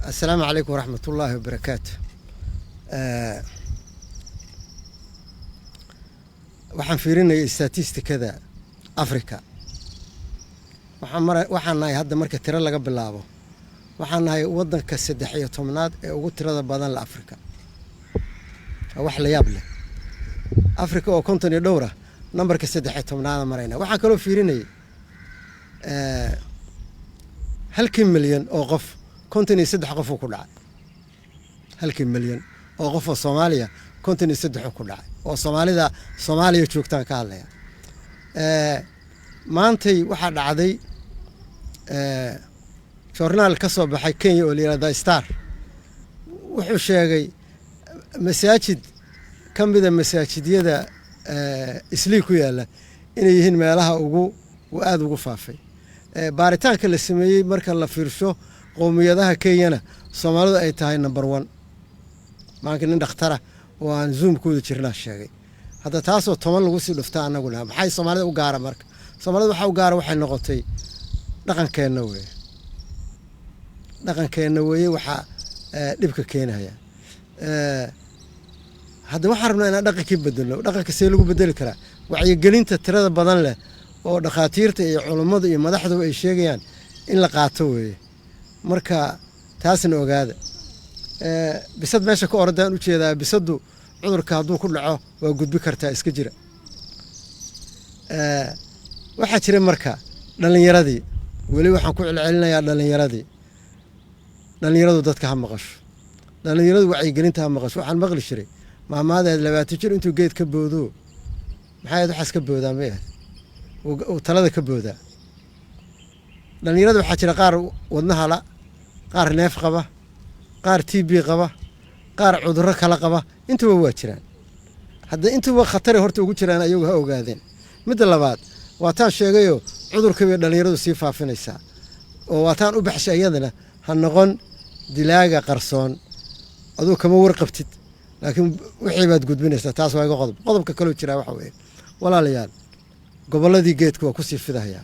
السلام عليكم ورحمة الله وبركاته. waxaan fiirinayay statistikada Afrika. waxaan nahay hadda marka tiro laga bilaabo. waxaan nahay wadanka 13aad ee ugu tirada badan la Afrika. wax la yaab leh. Afrika oo konton iyo dhowr ah numberka 13aad marayna. waxaan kaloo fiirinayay halkii milyan oo qof konton iyo 3 qof ku dhacay. halkii milyan oo qof oo Soomaaliya konton iyo 3 ku dhacay. oo Soomaaliya joogtaan ka hadlaya. maantay waxa dhacday joornaal ka soo baxay Kenya oo leeyahay Star wuxuu sheegay masaajid kamida masaajidiyada islii ku yaala inay yihiin meelaha aad ugu faafay. baaritaanka la sameeyay marka la fiirsho qowmiyadaha Kenyana Soomaalidu ay tahay number 1 maakin in dhakhtar oo aan zoom ku jirnaa sheegay hadda taasoo toban lagu sii dhuftaa anaguna maxay Soomaalida u gaara marka Soomaalida waxa u gaara waxay noqotay dhaqankeena weeye waxa dhibka keenaya hadda waxaan rabnaa inaan dhaqankii bedelno dhaqanka see lagu bedeli karaa wacyigelinta tirada badan leh oo dhaqaatiirta iyo culimada iyo madaxdu ay sheegayaan in la qaato weeye marka taasna ogaada bisad meesha ka ordaan u jeedaa bisadu cudurka hadduu ku dhaco waa gudbi kartaa iska jira waxa jira marka dhalinyaradii wali waxaan ku celcelinayaa dhalinyaradu dadka ha maqasho dhalinyaradu wacyigelinta ha maqasho waxaan maqli jiray maamaadeed 20 jir intuu geed ka boodo maxay waxaas ka boodaa oo talada ka boodaa dhalinyaradu waxa jira qaar wadnaha la qaar neef qaba qaar TB qaba qaar cudurro kala qaba intuba waa jiraan hadda intuba khatar horta ugu jiraan ayagu ha ogaadeen mid labaad waa taan sheegayo cudurka way dhalinyaradu sii faafinaysa oo waa taan u baxshay iyadana ha noqon dilaaga qarsoon adoo kama warqabtid laakiin wixii baad gudbinaysaa taas waa iga qodobka kale jira waxa weeye walaalayaal goboladii geedku waa ku sii fidahaya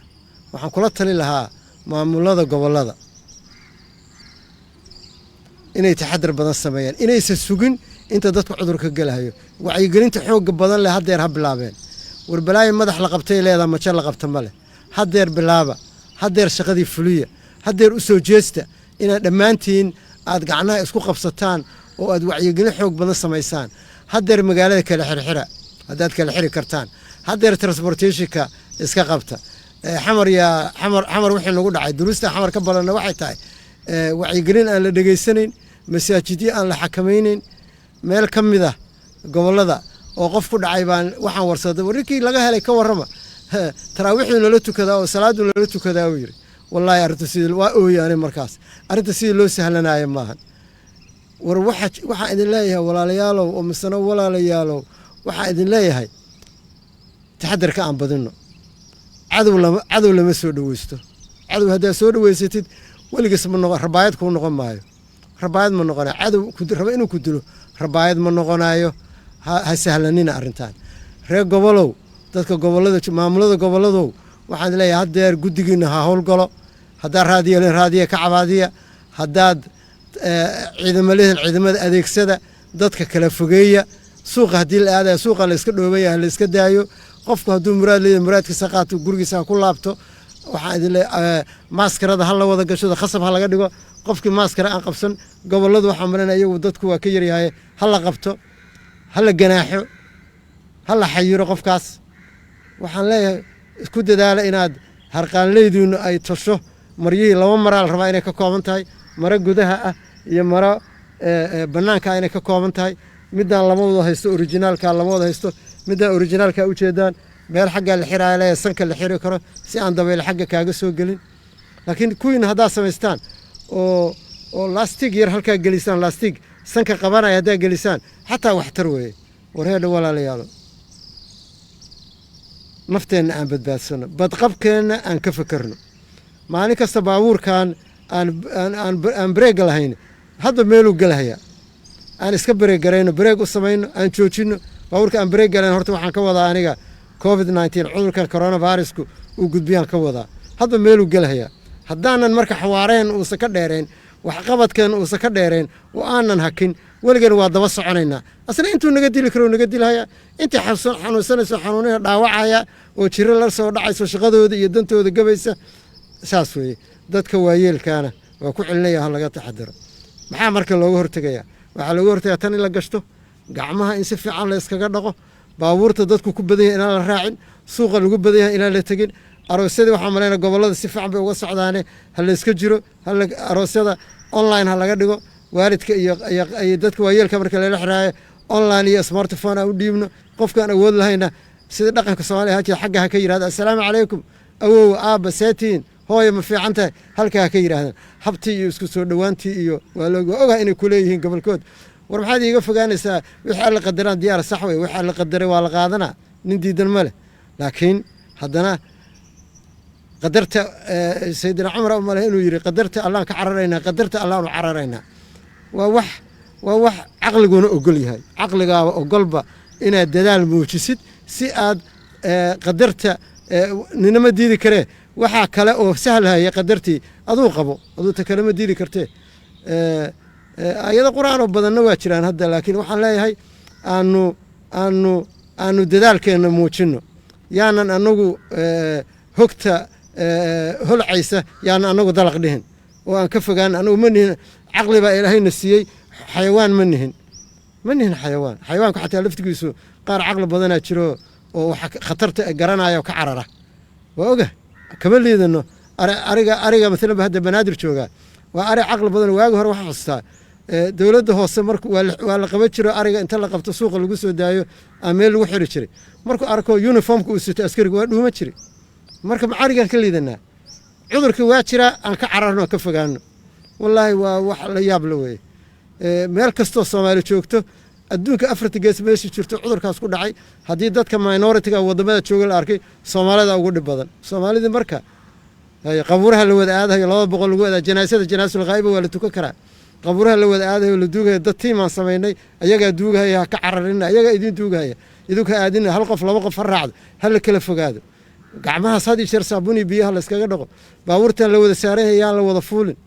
waxaan kula tali lahaa maamulada gobolada inay taxadar badan sameeyaan inaysan sugin inta dadku cudurka galahayo wacyigelinta xoog badan leh hadeer ha bilaabeen warbalaay madax la qabtay leedahay ma la qabta male hadeer bilaaba hadeer shaqadii fuliya hadeer u soo jeesta ina dhamaantiin aad gacnaha isku qabsataan oo aad wacyigelin xoog badan sameysaan hadeer magaalada kala xirxira hadaad kala xiri kartaan hadeer transportationka iska qabta xamar wixii nagu dhacay duruusta xamar ka badan waxay tahay wacyigelin aan la dhageysanayn masaajidii aan la xakamaynayn meel kamida gobolada oo qof ku dhacay baan waxaan warsaday warkii laga helay ka warrama taraawixii loo tukadaa oo salaadu loo tukadaa uu yiri wallahi arrinta sidii waa ooyaanay markaas arrinta sidii loo sahlanaayo maahan war waxa idin leeyahay walaalayaalow oo misano walaalayaalow waxa idin leeyahay taxadarka aan badino cadow lama soo dhaweysto cadow hadaa soo dhaweysatid waligiis ma noqon rabaayad ku noqon maayo rabaayad ma noqonayo cadow ku raba inuu ku dilo rabaayad ma noqonayo ha sahlanina arrintan reer gobolow dadka gobolada maamulada goboladow waxaan leeyahay hadeer gudigiina ha howlgalo hadaa raadiye ka cabaadiya hadaad ciidamada adeegsada dadka kala fogeeya suuqa hadii la aadayo suuqa la iska dhoobaya la iska daayo qofku haduu muraad leeyahay muraadkiisa qaato gurigiisa ku laabto waxaan idin leeyahay maskarada hal la wada gashado khasab ha laga dhigo qofkii maskara aan qabsan goboladu waxa marinaya iyagu dadku waa ka yaryahay hal la qabto hal la ganaaxo hal la xayiro qofkaas waxaan leeyahay isku dadaala inaad harqaanleydiinu ay tasho mariyii laba maraal rabaa inay ka kooban tahay mara gudaha ah iyo mara banaanka inay ka kooban tahay midaan labadooda haysto originalka labadooda haysto midaan originalka u jeedaan meel xagga la xiraayo sanka la xiri karo si aan dabeel xagga kaaga soo galin laakiin kuwiin hadaa sameystaan oo lastig yar halka galisaan lastig sanka qabanaya hadaa galisaan xataa waxtar weeye wareedha walaalayaal nafteena aan badbaadsano badqabkeena aan ka fakarno maalin kasta baabuurkan aan break lahayn hadda meeluu galahaya aan iska break gareyno break u sameeyno aan joojino baabuurka aan break galayn horta waxaan ka wadaa aniga COVID-19 cudurkan coronavirusku uu gudbiyaan ka wadaa hadda meeluu galahaya haddaanan marka xawaareen uusan ka dheereen waxqabadkan uusan ka dheereen oo aanan hakin weligan waa daba soconaynaa asna intuu naga dili karo naga dilhaya intii xanuunsanayso xanuunina dhaawacaya oo jiro la soo dhacayso shaqadooda iyo dantooda gabaysa saas weeye dadka waayeelkaana waa ku celinaya ha laga taxadaro maxaa marka looga hortagayaa waxaa looga hortagayaa tan in la gashto gacmaha in si fiican la iskaga dhaqo baabuurta dadku ku badan yahay inaan la raacin suuqa lagu badan yahay inaan la tegin aroosyada waxaa malaynaa gobollada si fiican bay uga socdaane ha la iska jiro aroosyada online ha laga dhigo waalidka iyo dadka waayeelka marka lala xiraayo online iyo smartphone aan u dhiibno qofkaan awood lahayna sida dhaqanka Soomaaliya hajiya xagga ha ka yiraahdo assalaamu calaykum awow aaba seetiin hooyo ma fiican tahay halka ha ka yiraahdaan habtii iyo isku soo dhawaantii iyo waa looga ogaa inay ku leeyihiin gobolkood war maxaad iiga fogaanaysaa wixii alla qadaraan diyaar sax way wixii alla qadaray waa la qaadanaa nin diidan ma leh laakiin haddana qadarta sayidina cumar umar inuu yiri qadarta allah ka cararaynaa qadarta allah u cararaynaa waa wax caqliguna ogol yahay caqligaaba ogolba inaad dadaal muujisid si aad qadarta ninama diidi karee waxaa kale oo sahlaya qadartii aduu qabo aduu ta kalema diidi kartee ayada quraan oo badanna waa jiraan hadda laakiin waxaan leeyahay aanu dadaalkeena muujino yaanan anagu hogta holcaysa yaanan anagu dalaq dhihin oo aan ka fogaan anagu ma nihin caqli baa ilaahayna siiyey xayawaan ma nihin xayawaanku xataa laftigiisu qaar caqli badanaa jiro oo waxa khatarta garanaya oo ka carara waa oga kama liidano ariga maalan hadda banaadir joogaa waa ari caqli badan waagi hore waxa xustaa dowladda hoose markuu waa la qaban jiro ariga inta la qabto suuqa lagu soo daayo ama meel lagu xiri jiray markuu arko uniformka uu sito askariga waa dhuuma jiray marka macarigan ka liidanaa cudurkii waa jira aan ka cararno ka fogaano wallaahi waa wax la yaab la weeye meel kastoo Soomaali joogto adduunka afarta gees meesha jirto cudurkaas ku dhacay haddii dadka minority-ga wadamada jooga la arkay Soomaalida ugu dhib badan Soomaalida marka qabuuraha la wada aadayo 200 lagu wada janaasul ghaib waa la tukan karaa qabuuraha la wada aadayo la duugay dad tiimaan sameynay ayaga duugaya ka cararina ayaga idin duugaya idinka aadina hal qof laba qof raacdo hal kala fogaado gacmaha sadii jeer saabuni biyaha la iskaga dhaqo baabuurtan la wada saaray la wada fuulin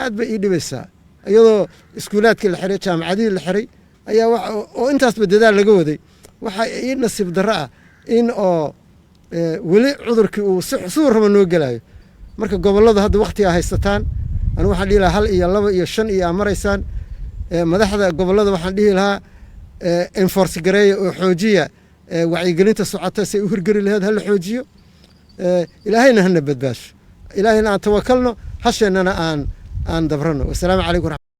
aad bay ii dhibaysaa iyadoo iskuulaadkii la xiray jaamacadihii la xiray ayaa oo intaasba dadaal laga waday waxa ii nasiib darro ah in oo weli cudurkii uu si raba noo galayo marka gobollada hadda waqtiga haysataan anu waxaan dhihi lahaa 1 iyo 2 iyo 5 iyo amaraysaan madaxda gobollada waxaan dhihi lahaa enforce gareeyo oo xoojiya wacyigelinta socota si u hirgeli lahayd hal xoojiyo ilaahayna hana badbaasho ilaahayna aan tawakalno hasheenana aan dabrano wassalaamu calaykum.